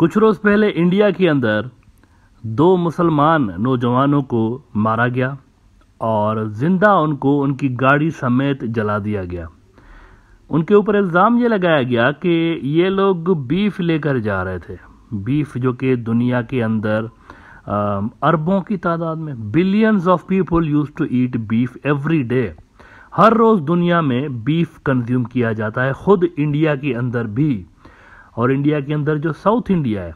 कुछ रोज पहले इंडिया के अंदर 2 मुसलमान नौजवानों को मारा गया और जिंदा उनको उनकी गाड़ी समेत जला दिया गया। उनके ऊपर इल्ज़ाम ये लगाया गया कि ये लोग बीफ लेकर जा रहे थे। बीफ जो कि दुनिया के अंदर अरबों की तादाद में billions of people used to eat beef every day. हर रोज दुनिया में बीफ कंज्यूम किया जाता है, खुद इंडिया के अंदर भी। और इंडिया के अंदर जो साउथ इंडिया है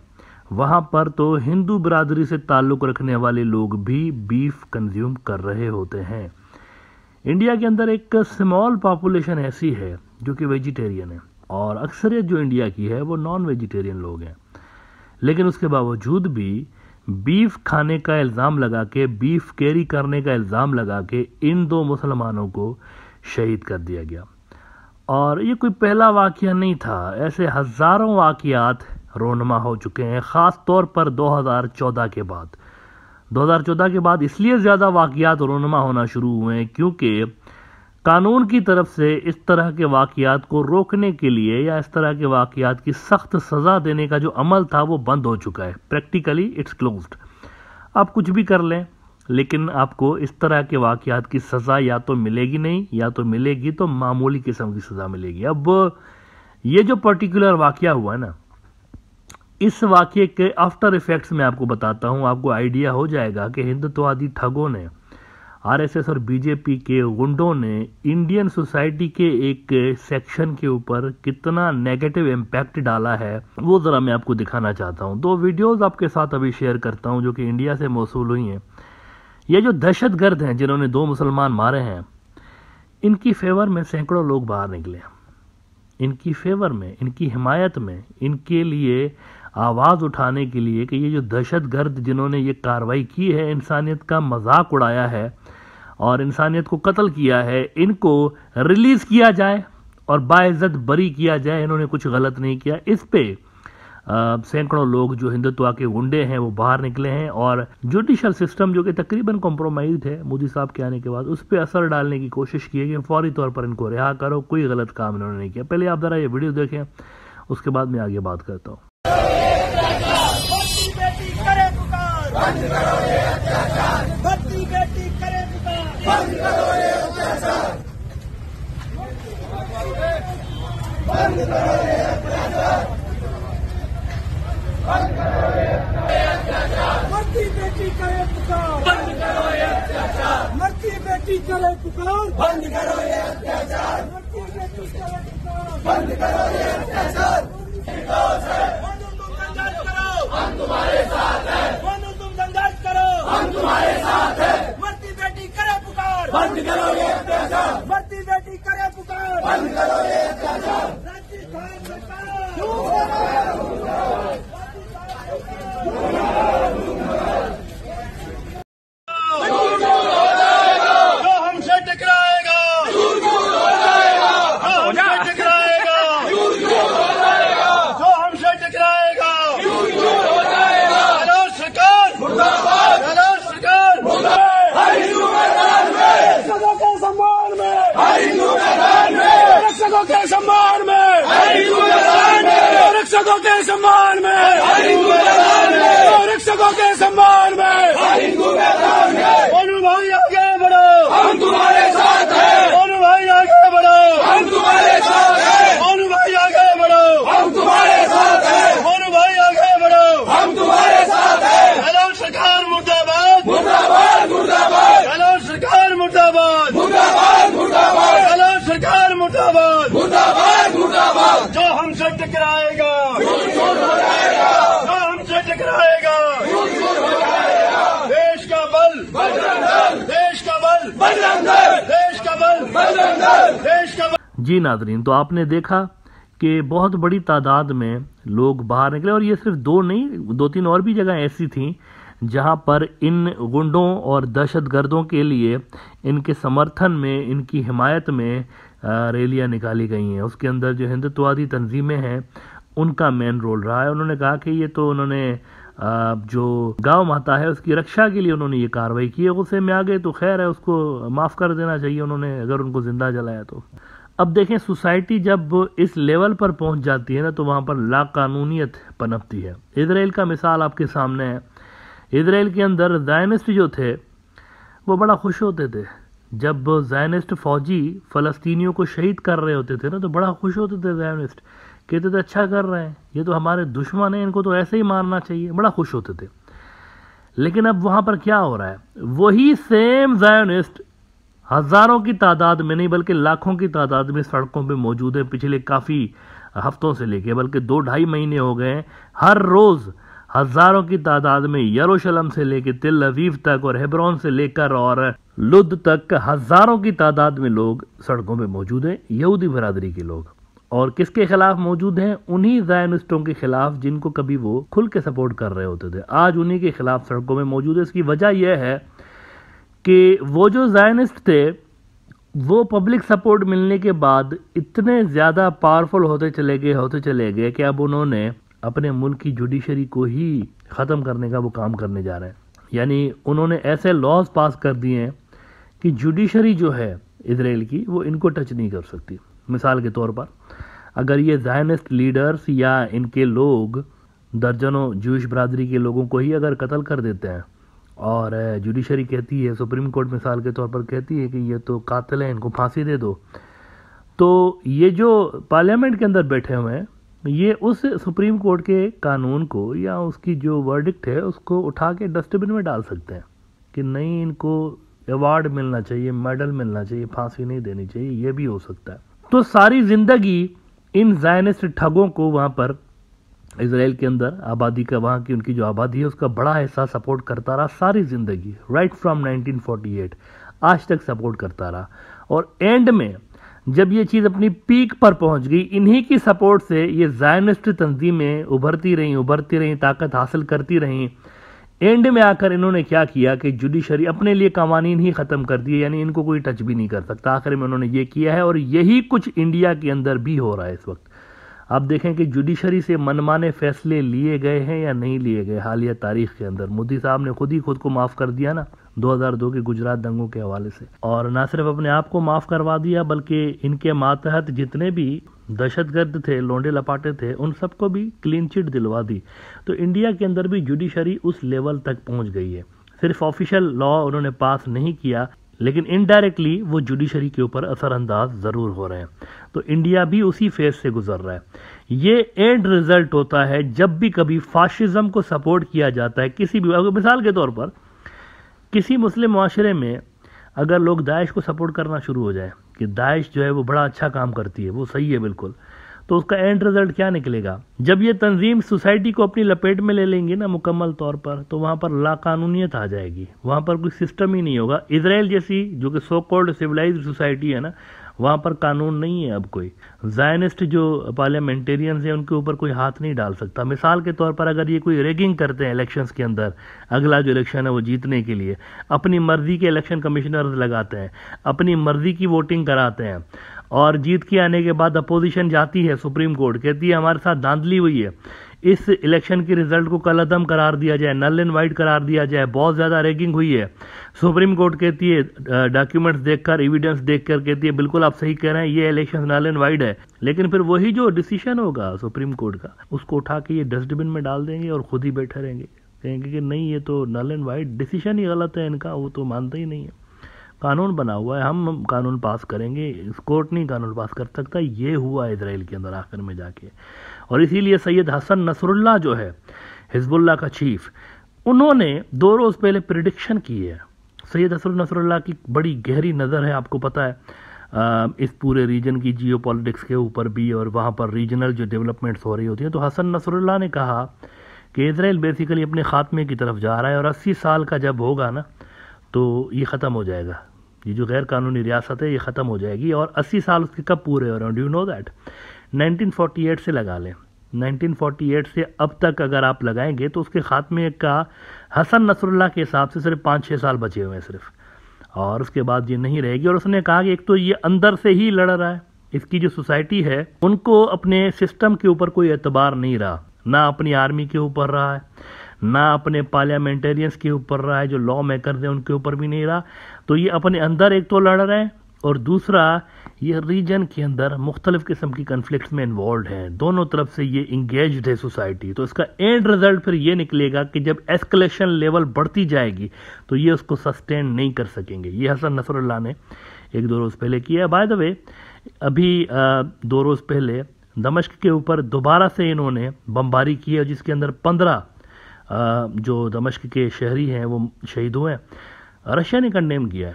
वहां पर तो हिंदू बिरादरी से ताल्लुक रखने वाले लोग भी बीफ कंज्यूम कर रहे होते हैं। इंडिया के अंदर एक स्मॉल पॉपुलेशन ऐसी है जो कि वेजिटेरियन है और अक्सरियत जो इंडिया की है वो नॉन वेजिटेरियन लोग हैं। लेकिन उसके बावजूद भी बीफ खाने का इल्ज़ाम लगा के, बीफ कैरी करने का इल्ज़ाम लगा के इन 2 मुसलमानों को शहीद कर दिया गया। और ये कोई पहला वाक़या नहीं था, ऐसे हज़ारों वाक़यात रोनमा हो चुके हैं, ख़ास तौर पर 2014 के बाद। 2014 के बाद इसलिए ज़्यादा वाक़यात रोनमा होना शुरू हुए हैं क्योंकि कानून की तरफ से इस तरह के वाक़यात को रोकने के लिए या इस तरह के वाक़यात की सख्त सज़ा देने का जो अमल था वो बंद हो चुका है। Practically it's closed. आप कुछ भी कर लें लेकिन आपको इस तरह के वाक़यात की सज़ा या तो मिलेगी नहीं, या तो मिलेगी तो मामूली किस्म की सज़ा मिलेगी। अब ये जो पर्टिकुलर वाक़या हुआ है ना, इस वाक़ये के आफ्टर इफेक्ट्स मैं आपको बताता हूँ। आपको आइडिया हो जाएगा कि हिंदुत्ववादी ठगों ने, आरएसएस और बीजेपी के गुंडों ने इंडियन सोसाइटी के एक सेक्शन के ऊपर कितना नेगेटिव इम्पैक्ट डाला है, वो ज़रा मैं आपको दिखाना चाहता हूँ। 2 वीडियोज़ आपके साथ अभी शेयर करता हूँ जो कि इंडिया से मौसूल हुई हैं। ये जो दहशतगर्द हैं जिन्होंने 2 मुसलमान मारे हैं, इनकी फेवर में सैकड़ों लोग बाहर निकले। इनकी फेवर में, इनकी हिमायत में, इनके लिए आवाज़ उठाने के लिए कि ये जो दहशतगर्द जिन्होंने ये कार्रवाई की है, इंसानियत का मजाक उड़ाया है और इंसानियत को कत्ल किया है, इनको रिलीज़ किया जाए और बाइज्जत बरी किया जाए। इन्होंने कुछ गलत नहीं किया। इस पे सैकड़ों लोग जो हिंदुत्व के गुंडे हैं वो बाहर निकले हैं और जुडिशल सिस्टम जो कि तकरीबन कॉम्प्रोमाइज है मोदी साहब के आने के बाद, उस पर असर डालने की कोशिश की है कि फौरी तौर पर इनको रिहा करो, कोई गलत काम इन्होंने नहीं किया। पहले आप ज़रा ये वीडियो देखें, उसके बाद मैं आगे बात करता हूँ। मरती बेटी करे पुकार, बंद करो ये अत्याचार। मरती बेटी करे पुकार, बंद करो ये अत्याचार। मरती बेटी करे पुकार, बंद करो ये अत्याचार। तुम संघर्ष करो, हम तुम्हारे साथ हैं। तुम संघर्ष करो, हम तुम्हारे साथ हैं। मरती बेटी करे पुकार, बंद करो ये अत्याचार। मरती बेटी करे पुकार, बंद करो ये अत्याचार। राजस्थान सरकार के सम्मान में, रक्षकों के सम्मान में, रक्षकों के सम्मान में, मोनू भाई आगे बढ़ो, हम तुम्हारे साथ हैं। मोनू भाई आगे बढ़ो, हम तुम्हारे साथ हैं। मोनू भाई आगे बढ़ो, हम तुम्हारे साथ हैं। मोनू भाई आगे बढ़ो, हम तुम्हारे साथ हैं। हेलो सरकार मुर्दाबाद, मुर्दाबाद, मुर्दाबाद। हेलो सरकार मुर्दाबाद, मुर्दाबाद, मुर्दाबाद। हेलो सरकार मुर्दाबाद, मुर्दाबाद, मुर्दाबाद। जो हमसे टकराएगा झूठ हो जाएगा, जो हमसे टकराएगा झूठ हो जाएगा। देश का बल बजरंग दल, देश का बल बजरंग दल, देश का बल बजरंग दल, देश का बल। जी नाज़रीन, तो आपने देखा कि बहुत बड़ी तादाद में लोग बाहर निकले और ये सिर्फ 2 नहीं, 2-3 और भी जगह ऐसी थी जहां पर इन गुंडों और दहशतगर्दों के लिए, इनके समर्थन में, इनकी हिमायत में रैलियां निकाली गई हैं। उसके अंदर जो हिंदुत्ववादी तंजीमें हैं उनका मेन रोल रहा है। उन्होंने कहा कि ये तो उन्होंने जो गौ माता है उसकी रक्षा के लिए उन्होंने ये कार्रवाई की है। गुस्से में आ गए तो खैर है, उसको माफ़ कर देना चाहिए उन्होंने, अगर उनको जिंदा जलाया तो। अब देखें, सोसाइटी जब इस लेवल पर पहुंच जाती है ना, तो वहां पर लाकानूनियत पनपती है। इजराइल का मिसाल आपके सामने है। इजराइल के अंदर ज़ायनिस्ट जो थे वो बड़ा खुश होते थे जब ज़ायनिस्ट फौजी फ़लस्तीनियों को शहीद कर रहे होते थे ना, तो बड़ा खुश होते थे ज़ायनिस्ट, कहते थे अच्छा कर रहे हैं, ये तो हमारे दुश्मन हैं, इनको तो ऐसे ही मारना चाहिए, बड़ा खुश होते थे। लेकिन अब वहां पर क्या हो रहा है, वही सेम ज़ायनिस्ट हजारों की तादाद में नहीं बल्कि लाखों की तादाद में सड़कों पे मौजूद है। पिछले काफ़ी हफ्तों से लेके बल्कि 2-2.5 महीने हो गए हैं, हर रोज़ हजारों की तादाद में यरूशलेम से लेकर तिल अवीव तक और हेब्रोन से लेकर और लुद तक हजारों की तादाद में लोग सड़कों पे मौजूद हैं, यहूदी बरादरी के लोग। और किसके खिलाफ मौजूद हैं? उन्हीं ज़ायनिस्टों के खिलाफ जिनको कभी वो खुल के सपोर्ट कर रहे होते थे, आज उन्हीं के खिलाफ सड़कों में मौजूद है। इसकी वजह यह है कि वो जो ज़ायनिस्ट थे वो पब्लिक सपोर्ट मिलने के बाद इतने ज़्यादा पावरफुल होते चले गए कि अब उन्होंने अपने मुल्क की जुडिशरी को ही ख़त्म करने का वो काम करने जा रहे हैं। यानी उन्होंने ऐसे लॉज पास कर दिए हैं कि जुडिशरी जो है इजराइल की वो इनको टच नहीं कर सकती। मिसाल के तौर पर अगर ये ज़ायनिस्ट लीडर्स या इनके लोग दर्जनों जूश बरादरी के लोगों को ही अगर कत्ल कर देते हैं और जुडिशरी कहती है, सुप्रीम कोर्ट मिसाल के तौर पर कहती है कि ये तो कातिल हैं, इनको फांसी दे दो, तो ये जो पार्लियामेंट के अंदर बैठे हुए हैं ये उस सुप्रीम कोर्ट के कानून को या उसकी जो वर्डिक्ट है उसको उठा के डस्टबिन में डाल सकते हैं कि नहीं, इनको अवार्ड मिलना चाहिए, मेडल मिलना चाहिए, फांसी नहीं देनी चाहिए, ये भी हो सकता है। तो सारी जिंदगी इन ज़ायनिस्ट ठगों को वहाँ पर इजराइल के अंदर आबादी का, वहाँ की उनकी जो आबादी है उसका बड़ा हिस्सा सपोर्ट करता रहा सारी जिंदगी, राइट फ्रॉम 1948 आज तक सपोर्ट करता रहा। और एंड में जब ये चीज़ अपनी पीक पर पहुंच गई, इन्हीं की सपोर्ट से ये ज़ायनिस्ट तंजीमें उभरती रहीं, ताकत हासिल करती रहीं। एंड में आकर इन्होंने क्या किया कि जुडिशरी अपने लिए कवानीन ही ख़त्म कर दिए, यानी इनको कोई टच भी नहीं कर सकता। आखिर में उन्होंने ये किया है और यही कुछ इंडिया के अंदर भी हो रहा है इस वक्त। आप देखें कि जुडिशरी से मनमाने फैसले लिए गए हैं या नहीं लिए गए हालिया तारीख के अंदर। मोदी साहब ने खुद को माफ़ कर दिया ना 2002 के गुजरात दंगों के हवाले से, और ना सिर्फ अपने आप को माफ़ करवा दिया बल्कि इनके मातहत जितने भी दहशतगर्द थे, लोंडे लपाटे थे, उन सबको भी क्लीन चिट दिलवा दी। तो इंडिया के अंदर भी जुडिशरी उस लेवल तक पहुंच गई है। सिर्फ ऑफिशियल लॉ उन्होंने पास नहीं किया लेकिन इनडायरेक्टली वो जुडिशरी के ऊपर असरअंदाज ज़रूर हो रहे हैं। तो इंडिया भी उसी फेज से गुजर रहा है। ये एंड रिजल्ट होता है जब भी कभी फाशिज्म को सपोर्ट किया जाता है किसी भी, मिसाल के तौर पर किसी मुस्लिम माशरे में अगर लोग दाइश को सपोर्ट करना शुरू हो जाए कि दाइश जो है वो बड़ा अच्छा काम करती है, वो सही है बिल्कुल, तो उसका एंड रिजल्ट क्या निकलेगा? जब ये तंजीम सोसाइटी को अपनी लपेट में ले लेंगी ना मुकम्मल तौर पर, तो वहाँ पर लाकानूनियत आ जाएगी, वहाँ पर कोई सिस्टम ही नहीं होगा। इजराइल जैसी जो कि सो कॉल्ड सिविलाइज्ड सोसाइटी है ना, वहाँ पर कानून नहीं है। अब कोई ज़ायनिस्ट जो पार्लियामेंटेरियंस हैं उनके ऊपर कोई हाथ नहीं डाल सकता। मिसाल के तौर पर अगर ये कोई रेगिंग करते हैं इलेक्शंस के अंदर, अगला जो इलेक्शन है वो जीतने के लिए अपनी मर्जी के इलेक्शन कमिश्नर्स लगाते हैं, अपनी मर्जी की वोटिंग कराते हैं, और जीत के आने के बाद अपोजिशन जाती है सुप्रीम कोर्ट, कहती है हमारे साथ धांधली हुई है, इस इलेक्शन के रिजल्ट को कलअदम करार दिया जाए, नल एंड वाइट करार दिया जाए, बहुत ज़्यादा रैगिंग हुई है। सुप्रीम कोर्ट कहती है डॉक्यूमेंट्स देखकर, एविडेंस देखकर कहती है बिल्कुल आप सही कह रहे हैं, ये इलेक्शन नल एंड वाइट है। लेकिन फिर वही जो डिसीजन होगा सुप्रीम कोर्ट का, उसको उठा के ये डस्टबिन में डाल देंगे और खुद ही बैठे रहेंगे, कहेंगे कि नहीं ये तो नल एंड वाइट डिसीजन ही गलत है इनका, वो तो मानते ही नहीं है। कानून बना हुआ है, हम कानून पास करेंगे, इस कोर्ट नहीं कानून पास कर सकता। ये हुआ इजराइल के अंदर आखिर में जाके। और इसीलिए सैयद हसन नसरुल्लाह जो है हिजबुल्लाह का चीफ, उन्होंने 2 रोज़ पहले प्रिडिक्शन की है। सैयद हसन नसरुल्लाह की बड़ी गहरी नज़र है, आपको पता है इस पूरे रीजन की जियो पॉलिटिक्स के ऊपर भी, और वहाँ पर रीजनल जो डेवलपमेंट्स हो रही होती हैं। तो हसन नसरुल्लाह ने कहा कि इजराइल बेसिकली अपने खात्मे की तरफ जा रहा है और 80 साल का जब होगा ना तो ये ख़त्म हो जाएगा, ये जो गैर कानूनी रियासत है ये ख़त्म हो जाएगी। और 80 साल उसके कब पूरे हो रहे हैं? Do you know that? 1948 से लगा लें, 1948 से अब तक अगर आप लगाएंगे तो उसके खात्मे का हसन नसरुल्लाह के हिसाब से सिर्फ 5-6 साल बचे हुए हैं सिर्फ, और उसके बाद ये नहीं रहेगी। और उसने कहा कि एक तो ये अंदर से ही लड़ रहा है, इसकी जो सोसाइटी है उनको अपने सिस्टम के ऊपर कोई एतबार नहीं रहा, ना अपनी आर्मी के ऊपर रहा है, ना अपने पार्लियामेंटेरियंस के ऊपर रहा है, जो लॉ मेकर्स हैं उनके ऊपर भी नहीं रहा। तो ये अपने अंदर एक तो लड़ रहे हैं और दूसरा ये रीजन के अंदर मुख्तलिफ किस्म की कन्फ्लिक्ट में इन्वॉल्व हैं, दोनों तरफ से ये इंगेज्ड है सोसाइटी। तो इसका एंड रिजल्ट फिर ये निकलेगा कि जब एस्केलेशन लेवल बढ़ती जाएगी तो ये उसको सस्टेन नहीं कर सकेंगे। ये हसन नसरुल्लाह ने 1-2 रोज़ पहले किया। बाय द वे अभी 2 रोज़ पहले दमिश्क के ऊपर दोबारा से इन्होंने बमबारी की है, जिसके अंदर 15 जो दमिश्क के शहरी हैं वो शहीद हुए हैं। रशिया ने कंडेम किया है,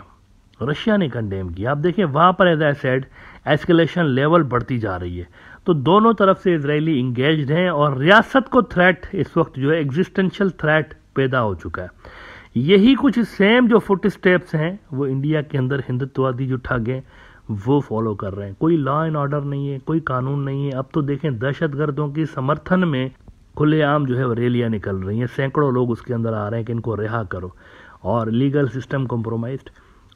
रशिया ने कंडेम किया। आप देखें वहाँ पर as I said escalation level बढ़ती जा रही है। तो दोनों तरफ से इजरायली इंगेज्ड हैं और रियासत को थ्रेट इस वक्त जो है एग्जिस्टेंशियल थ्रेट पैदा हो चुका है। यही कुछ सेम जो फुट स्टेप्स हैं वो इंडिया के अंदर हिंदुत्ववादी जो ठग हैं वो फॉलो कर रहे हैं। कोई लॉ एंड ऑर्डर नहीं है, कोई कानून नहीं है। अब तो देखें दहशतगर्दों की समर्थन में खुलेआम जो है वो रैलियां निकल रही हैं, सैकड़ों लोग उसके अंदर आ रहे हैं कि इनको रिहा करो, और लीगल सिस्टम कॉम्प्रोमाइज्ड।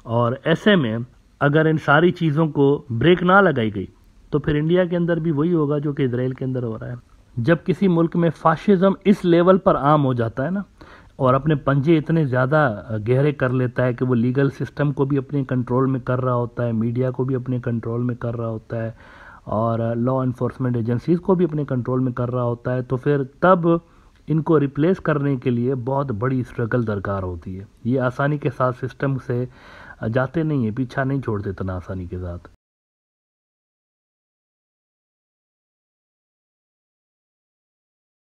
और ऐसे में अगर इन सारी चीज़ों को ब्रेक ना लगाई गई तो फिर इंडिया के अंदर भी वही होगा जो कि इजराइल के अंदर हो रहा है। जब किसी मुल्क में फाशिज्म इस लेवल पर आम हो जाता है ना, और अपने पंजे इतने ज़्यादा गहरे कर लेता है कि वो लीगल सिस्टम को भी अपने कंट्रोल में कर रहा होता है, मीडिया को भी अपने कंट्रोल में कर रहा होता है, और लॉ इन्फोर्समेंट एजेंसीज को भी अपने कंट्रोल में कर रहा होता है, तो फिर तब इनको रिप्लेस करने के लिए बहुत बड़ी स्ट्रगल दरकार होती है। ये आसानी के साथ सिस्टम से जाते नहीं है, पीछा नहीं छोड़ते इतना आसानी के साथ।